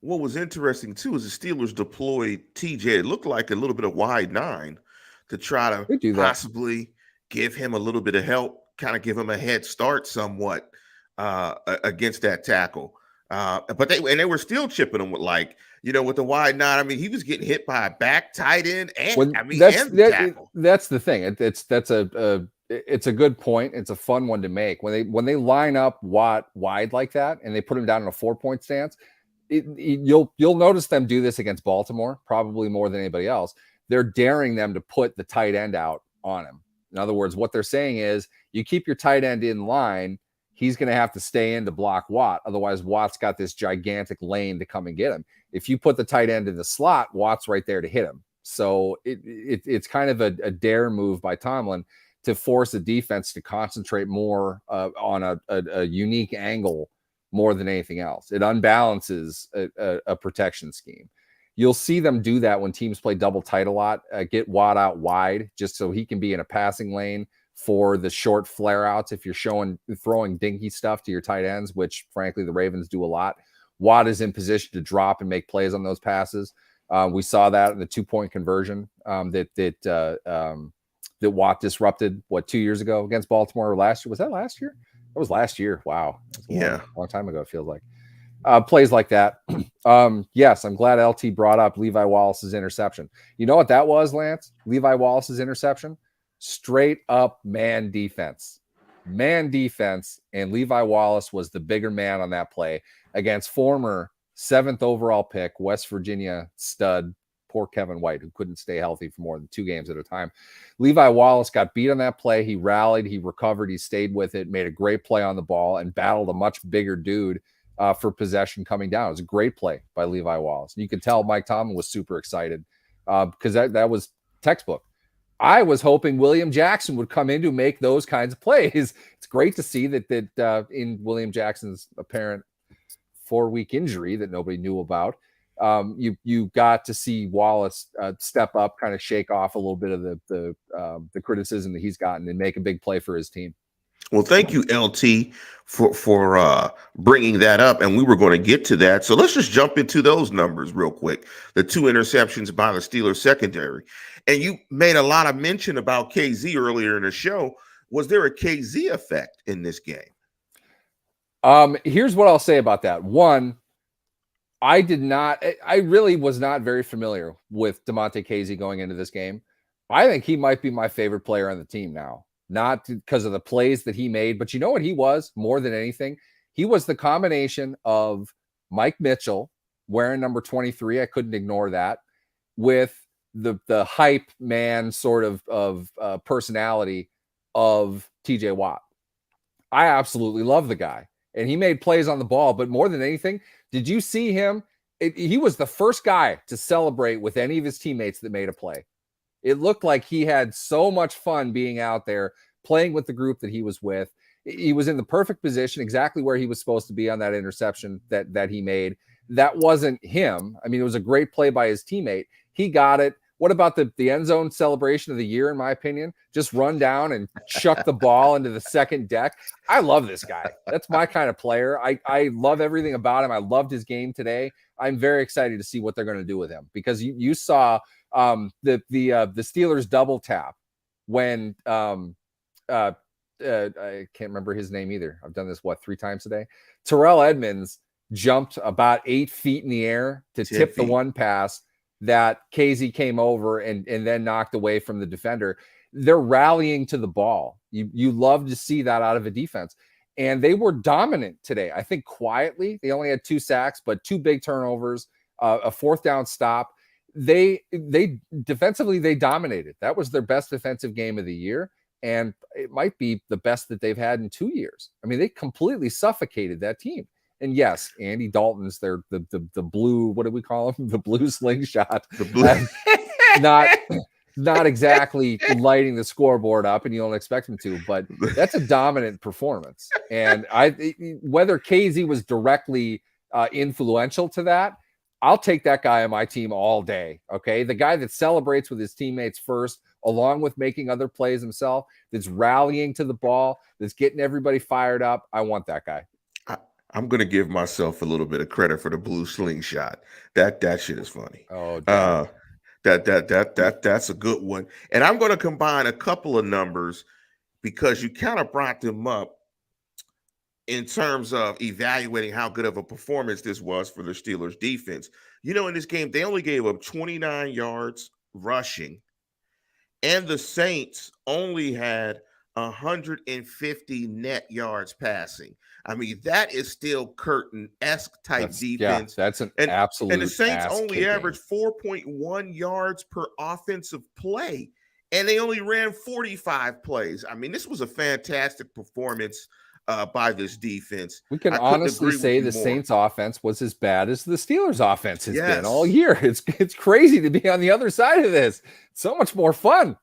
what was interesting too is the Steelers deployed TJ. It looked like a little bit of wide nine to try to They do that. possibly give him a little bit of help, kind of give him a head start somewhat against that tackle. But they were still chipping him with with the wide nine. I mean, he was getting hit by a back tight end and and the tackle. That's the thing. It's a good point. It's a fun one to make when they line up Watt wide like that and they put him down in a 4-point stance. You'll notice them do this against Baltimore probably more than anybody else. They're daring them to put the tight end out on him. In other words, what they're saying is you keep your tight end in line. He's going to have to stay in to block Watt. Otherwise, Watt's got this gigantic lane to come and get him. If you put the tight end in the slot, Watt's right there to hit him. So it's kind of a dare move by Tomlin to force the defense to concentrate more on a unique angle more than anything else. It unbalances a protection scheme. You'll see them do that when teams play double tight a lot, get Watt out wide just so he can be in a passing lane for the short flare outs. If you're throwing dinky stuff to your tight ends, which frankly the Ravens do a lot, Watt is in position to drop and make plays on those passes. We saw that in the 2-point conversion that Watt disrupted 2 years ago against Baltimore or last year. Was that last year? That was last year. Wow. Yeah. Long time ago, it feels like. Plays like that. Yes, I'm glad LT brought up Levi Wallace's interception. You know what that was, Lance? Levi Wallace's interception? Straight up man defense. Man defense, and Levi Wallace was the bigger man on that play against former 7th overall pick, West Virginia stud, poor Kevin White, who couldn't stay healthy for more than 2 games at a time. Levi Wallace got beat on that play. He rallied, he recovered, he stayed with it, made a great play on the ball, and battled a much bigger dude for possession coming down. It was a great play by Levi Wallace. And you could tell Mike Tomlin was super excited because that was textbook. I was hoping William Jackson would come in to make those kinds of plays. It's great to see that in William Jackson's apparent 4-week injury that nobody knew about, you got to see Wallace step up, kind of shake off a little bit of the criticism that he's gotten and make a big play for his team. Well, thank you, LT, for bringing that up, and we were going to get to that. So let's just jump into those numbers real quick. The 2 interceptions by the Steelers secondary, and you made a lot of mention about KZ earlier in the show. Was there a KZ effect in this game? Here's what I'll say about that. One, I really was not very familiar with DeMonte Casey going into this game. I think he might be my favorite player on the team now. Not because of the plays that he made, but you know what he was more than anything? He was the combination of Mike Mitchell wearing number 23. I couldn't ignore that, with the hype man sort of personality of TJ Watt. I absolutely love the guy, and he made plays on the ball. But more than anything, did you see him? He was the first guy to celebrate with any of his teammates that made a play. It looked like he had so much fun being out there playing with the group that he was with. He was in the perfect position, exactly where he was supposed to be on that interception that he made. That wasn't him. I mean, it was a great play by his teammate. He got it. What about the end zone celebration of the year, in my opinion? Just run down and chuck the ball into the second deck. I love this guy. That's my kind of player. I love everything about him. I loved his game today. I'm very excited to see what they're going to do with him, because you saw the Steelers double tap when I can't remember his name either. I've done this 3 times today. Terrell Edmonds jumped about 8 feet in the air to 10 tip the feet. one pass that KZ came over and then knocked away from the defender. They're rallying to the ball. You love to see that out of a defense. And they were dominant today. I think quietly, they only had 2 sacks, but 2 big turnovers, a 4th down stop. They defensively, they dominated. That was their best defensive game of the year. And it might be the best that they've had in 2 years. I mean, they completely suffocated that team. And yes, Andy Dalton's the blue, what do we call him? The blue slingshot. The blue. Not exactly lighting the scoreboard up, and you don't expect him to, but that's a dominant performance. And whether KZ was directly influential to that, I'll take that guy on my team all day. Okay. The guy that celebrates with his teammates first, along with making other plays himself, that's rallying to the ball, that's getting everybody fired up. I want that guy. I'm going to give myself a little bit of credit for the blue slingshot. That shit is funny. Oh, that's a good one. And I'm going to combine a couple of numbers because you kind of brought them up in terms of evaluating how good of a performance this was for the Steelers defense. You know, in this game, they only gave up 29 yards rushing, and the Saints only had 150 net yards passing. I mean, that is still Curtin-esque type defense. Yeah, that's an absolute. And the Saints only averaged 4.1 yards per offensive play, and they only ran 45 plays. I mean, this was a fantastic performance by this defense. We can honestly say the Saints offense was as bad as the Steelers offense has been all year. It's crazy to be on the other side of this. It's so much more fun.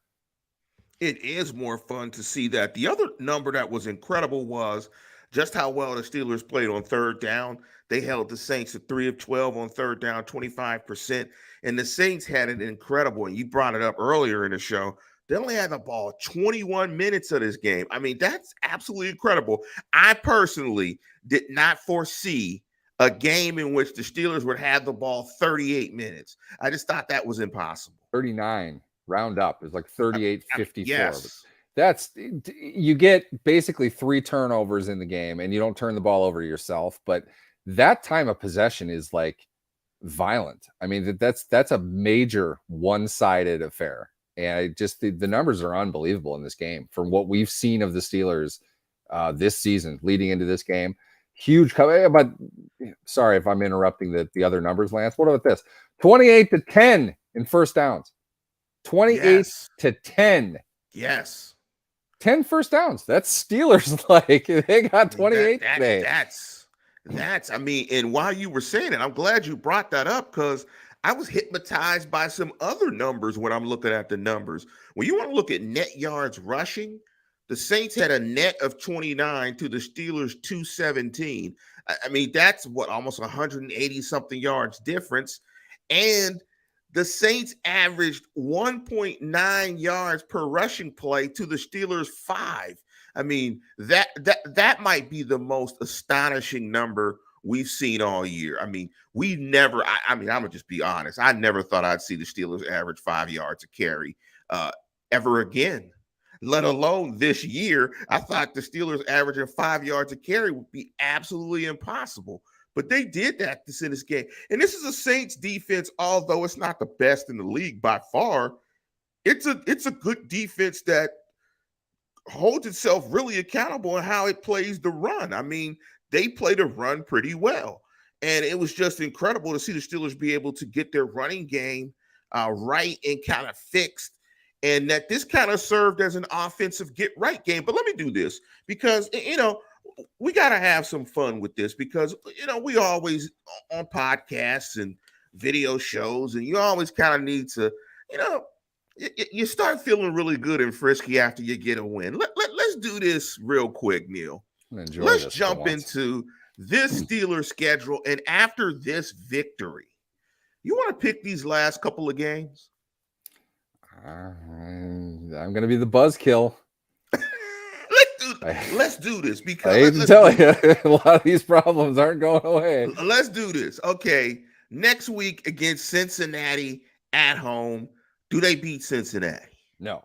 It is more fun to see that. The other number that was incredible was just how well the Steelers played on 3rd down. They held the Saints to 3 of 12 on 3rd down, 25%. And the Saints had it incredible. And you brought it up earlier in the show. They only had the ball 21 minutes of this game. I mean, that's absolutely incredible. I personally did not foresee a game in which the Steelers would have the ball 38 minutes. I just thought that was impossible. 39, round up. It's like 38-54. Yes. That's, you get basically 3 turnovers in the game and you don't turn the ball over yourself. But that time of possession is like violent. I mean, that's a major one-sided affair. And the numbers are unbelievable in this game from what we've seen of the Steelers this season leading into this game. Huge cover. But sorry if I'm interrupting the other numbers, Lance. What about this? 28-10 in first downs. 28-10. Yes. 10 first downs. That's Steelers like. They got 28 today. That's, I mean, and while you were saying it, I'm glad you brought that up because I was hypnotized by some other numbers when I'm looking at the numbers. When you want to look at net yards rushing, the Saints had a net of 29 to the Steelers 217. I mean, that's what, almost 180 something yards difference. And the Saints averaged 1.9 yards per rushing play to the Steelers 5. I mean, that might be the most astonishing number we've seen all year. I mean, we never, I'm gonna just be honest. I never thought I'd see the Steelers average 5 yards a carry ever again, let alone this year. I thought the Steelers averaging 5 yards a carry would be absolutely impossible. But they did that in this game. And this is a Saints defense, although it's not the best in the league by far. It's a good defense that holds itself really accountable in how it plays the run. I mean, they play the run pretty well. And it was just incredible to see the Steelers be able to get their running game right and kind of fixed. And that this kind of served as an offensive get-right game. But let me do this because, we got to have some fun with this because, we always on podcasts and video shows, and you always kind of need to, you start feeling really good and frisky after you get a win. Let's do this real quick, Neil. Let's jump into this Steelers schedule. And after this victory, you want to pick these last couple of games? I'm going to be the buzzkill. Let's do this because I hate to tell you, a lot of these problems aren't going away. Let's do this. Okay. Next week against Cincinnati at home. Do they beat Cincinnati? No,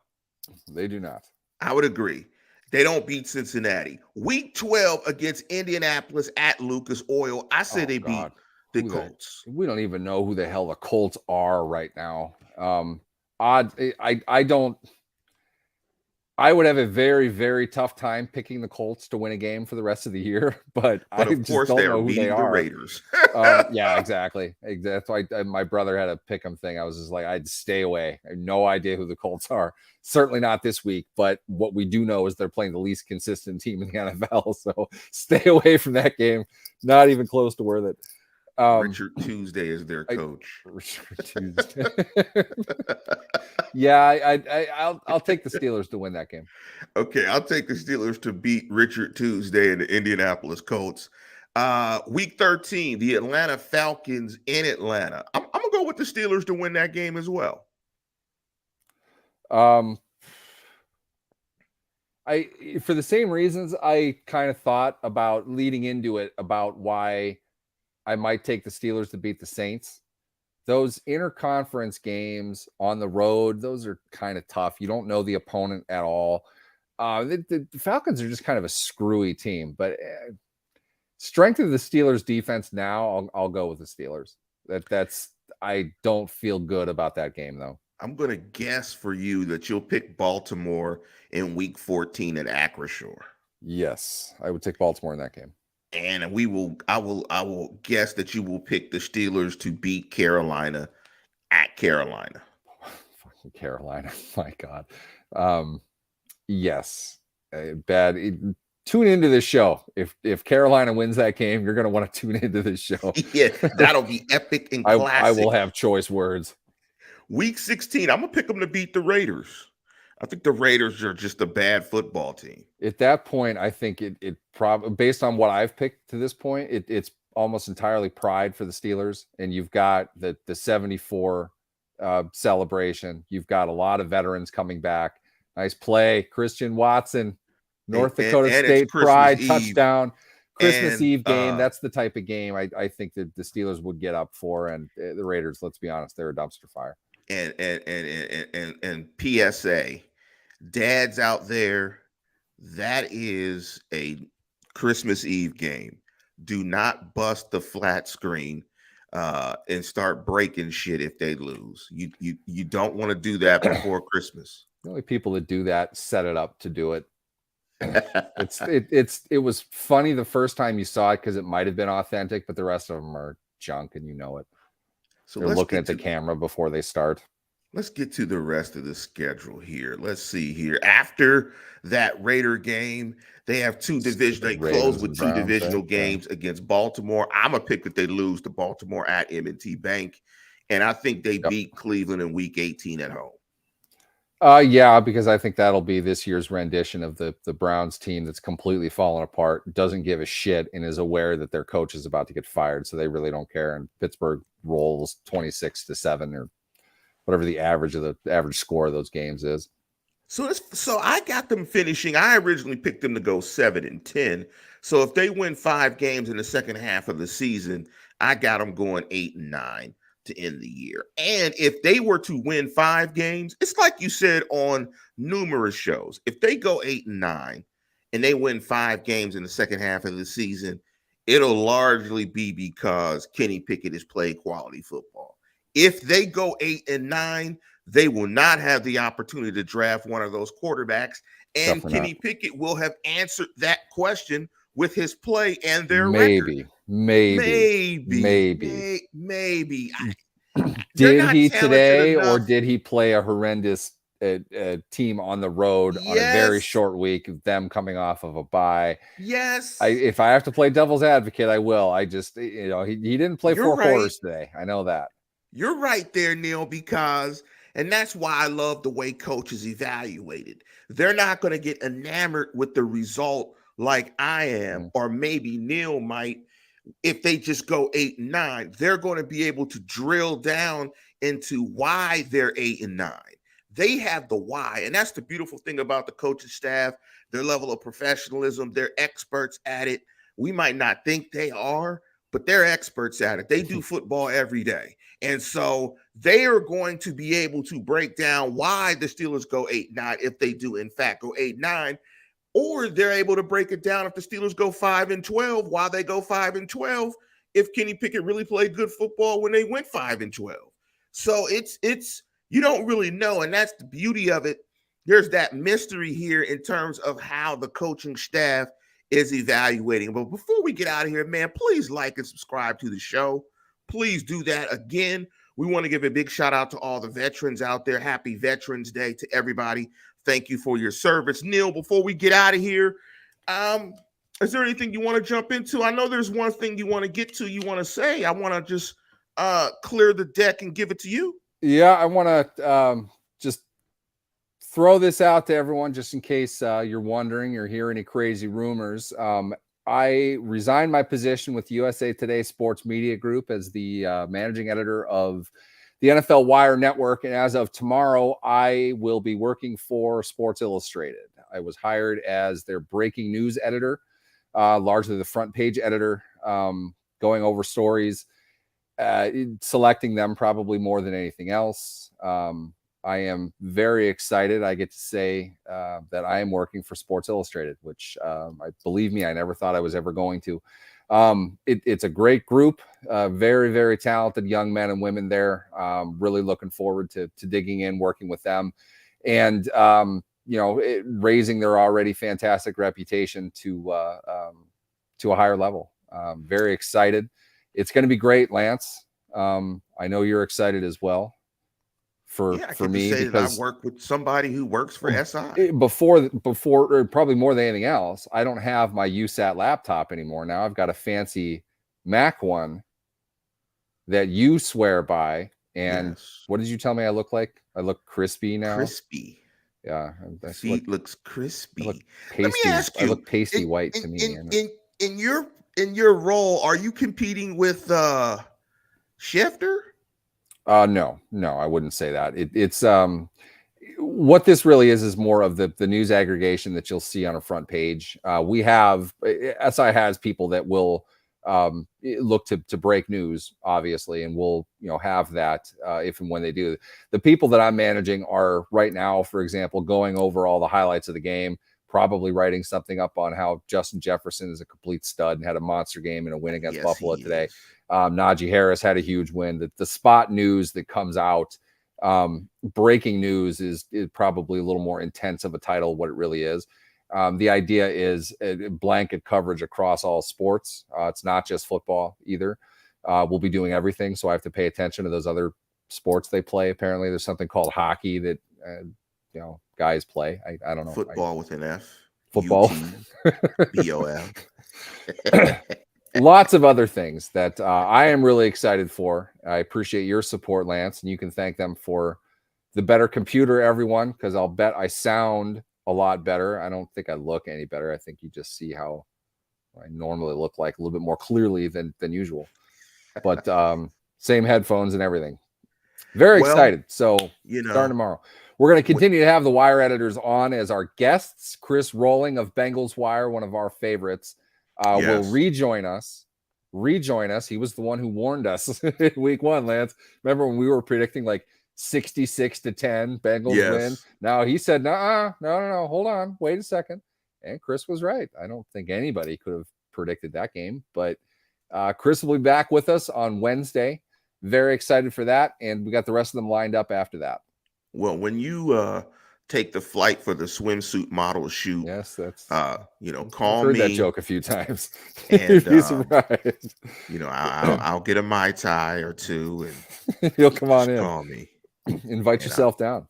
they do not. I would agree. They don't beat Cincinnati. Week 12 against Indianapolis at Lucas Oil. I say they beat God. the Who Colts. we don't even know who the hell the Colts are right now. Odd. I don't. I would have a very, very tough time picking the Colts to win a game for the rest of the year, but I But of just course, they don't are know who they beating the are. Raiders. Yeah, exactly. That's why my brother had a pick 'em thing. I was just like, I'd stay away. I have no idea who the Colts are. Certainly not this week. But what we do know is they're playing the least consistent team in the NFL. So stay away from that game. Not even close to worth it. Richard Tuesday is their coach. Richard Tuesday. Yeah, I'll take the Steelers to win that game. Okay, I'll take the Steelers to beat Richard Tuesday and the Indianapolis Colts. Week 13, the Atlanta Falcons in Atlanta. I'm gonna go with the Steelers to win that game as well. For the same reasons, I kind of thought about leading into it about why I might take the Steelers to beat the Saints. Those interconference games on the road, those are kind of tough. You don't know the opponent at all. The Falcons are just kind of a screwy team, but strength of the Steelers defense now, I'll go with the Steelers. I don't feel good about that game though. I'm gonna guess for you that you'll pick Baltimore in week 14 at Acrisure. Yes, I would take Baltimore in that game. And I will guess that you will pick the Steelers to beat Carolina at Carolina. Fucking Carolina. My God. Yes. Tune into this show. If Carolina wins that game, you're going to want to tune into this show. Yeah, that'll be epic and classic. I will have choice words. Week 16, I'm going to pick them to beat the Raiders. I think the Raiders are just a bad football team. At that point, I think it probably, based on what I've picked to this point, it's almost entirely pride for the Steelers. And you've got the 74 celebration. You've got a lot of veterans coming back. Nice play. Christian Watson, North Dakota State pride, Eve. Touchdown. Christmas Eve game. That's the type of game I think that the Steelers would get up for. And the Raiders, let's be honest, they're a dumpster fire. And PSA, dads out there, that is a Christmas Eve game. Do not bust the flat screen and start breaking shit if they lose. You don't want to do that before Christmas. The only people that do that set it up to do it. It was funny the first time you saw it because it might have been authentic, but the rest of them are junk and you know it. So they're looking at the camera before they start. Let's get to the rest of the schedule here. Let's see here. After that Raider game, they have two division. They close with two divisional games against Baltimore. I'm a pick that they lose to Baltimore at M&T Bank, and I think they beat Cleveland in Week 18 at home. Yeah, because I think that'll be this year's rendition of the Browns team that's completely fallen apart, doesn't give a shit, and is aware that their coach is about to get fired, so they really don't care. And Pittsburgh rolls 26-7 or whatever the average score of those games is. So I got them finishing. I originally picked them to go 7-10. So if they win 5 games in the second half of the season, I got them going 8-9 to end the year. And if they were to win 5 games, it's like you said on numerous shows. If they go 8-9 and they win 5 games in the second half of the season, it'll largely be because Kenny Pickett has played quality football. If they go 8-9, they will not have the opportunity to draft one of those quarterbacks. And Definitely Kenny Pickett will have answered that question with his play and their maybe. record. Maybe. Did he today, or did he play a horrendous team on the road on a very short week of them coming off of a bye? Yes. If I have to play devil's advocate, I will. I just, he didn't play four quarters today. I know that. You're right there, Neil, and that's why I love the way coaches evaluated. They're not going to get enamored with the result like I am, or maybe Neil might. If they just go 8-9, they're going to be able to drill down into why they're 8-9. They have the why, and that's the beautiful thing about the coaching staff, their level of professionalism. They're experts at it. We might not think they are, but they're experts at it. They do football every day. And so they are going to be able to break down why the Steelers go 8-9 if they do, in fact, go 8-9. or they're able to break it down if the Steelers go 5-12, why they go 5-12, if Kenny Pickett really played good football when they went 5-12. So it's you don't really know, and that's the beauty of it. There's that mystery here in terms of how the coaching staff is evaluating. But before we get out of here, man, please like and subscribe to the show. Please do that. Again, we want to give a big shout out to all the veterans out there. Happy Veterans Day to everybody. Thank you for your service. Neil, before we get out of here, is there anything you want to jump into? I know there's one thing you want to get to, you want to say. I want to just clear the deck and give it to you. Yeah, I want to just throw this out to everyone just in case you're wondering or hear any crazy rumors. I resigned my position with USA Today Sports Media Group as the managing editor of the NFL Wire Network. And as of tomorrow, I will be working for Sports Illustrated. I was hired as their breaking news editor, largely the front page editor, going over stories, selecting them probably more than anything else. I am very excited. I get to say that I am working for Sports Illustrated, which believe me, I never thought I was ever going to. It's a great group, very, very talented young men and women there. Really looking forward to digging in, working with them, and raising their already fantastic reputation to a higher level. Very excited. It's going to be great, Lance. I know you're excited as well. For me, because I work with somebody who works for SI. Before, or probably more than anything else, I don't have my USAT laptop anymore. Now I've got a fancy Mac one that you swear by. And yes. What did you tell me I look like? I look crispy now. Crispy. Yeah, feet looks crispy. Let me ask you, I look pasty white to me. In your role, are you competing with Schefter? No, I wouldn't say that. It's what this really is more of the news aggregation that you'll see on a front page. We have SI has people that will look to break news, obviously, and we'll have that if and when they do. The people that I'm managing are right now, for example, going over all the highlights of the game, probably writing something up on how Justin Jefferson is a complete stud and had a monster game and a win against Buffalo today. Najee Harris had a huge win. The spot news that comes out, breaking news is probably a little more intense of a title, what it really is. The idea is a blanket coverage across all sports. It's not just football either. We'll be doing everything, so I have to pay attention to those other sports they play. Apparently, there's something called hockey that guys play. I don't know. Football with an F. Football. BOL. Lots of other things that I am really excited for. I appreciate your support, Lance, and you can thank them for the better computer, everyone, because I'll bet I sound a lot better. I don't think I look any better. I think you just see how I normally look like, a little bit more clearly than usual. But same headphones and everything. Very excited. So starting tomorrow. We're going to continue to have the Wire editors on as our guests. Chris Rolling of Bengals Wire, one of our favorites, will rejoin us. He was the one who warned us in week 1, Lance. Remember when we were predicting like 66-10 Bengals win? Now he said, no, hold on, wait a second. And Chris was right. I don't think anybody could have predicted that game, but Chris will be back with us on Wednesday. Very excited for that. And we got the rest of them lined up after that. Well, when you take the flight for the swimsuit model shoot, yes, that's call I've heard me. That joke a few times. And You'd be surprised. I'll get a Mai Tai or two, and you'll come on in. Call me. Invite yourself down.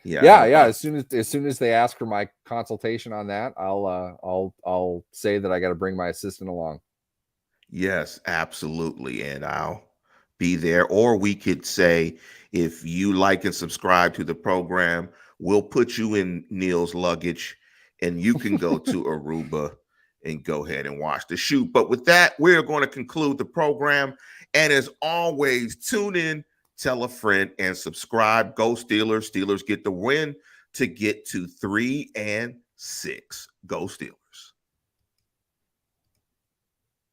Yeah. As soon as they ask for my consultation on that, I'll say that I got to bring my assistant along. Yes, absolutely, and I'll be there. Or we could say, if you like and subscribe to the program, we'll put you in Neil's luggage, and you can go to Aruba and go ahead and watch the shoot. But with that, we're going to conclude the program. And as always, tune in, tell a friend, and subscribe. Go Steelers. Steelers get the win to get to 3-6. Go Steelers.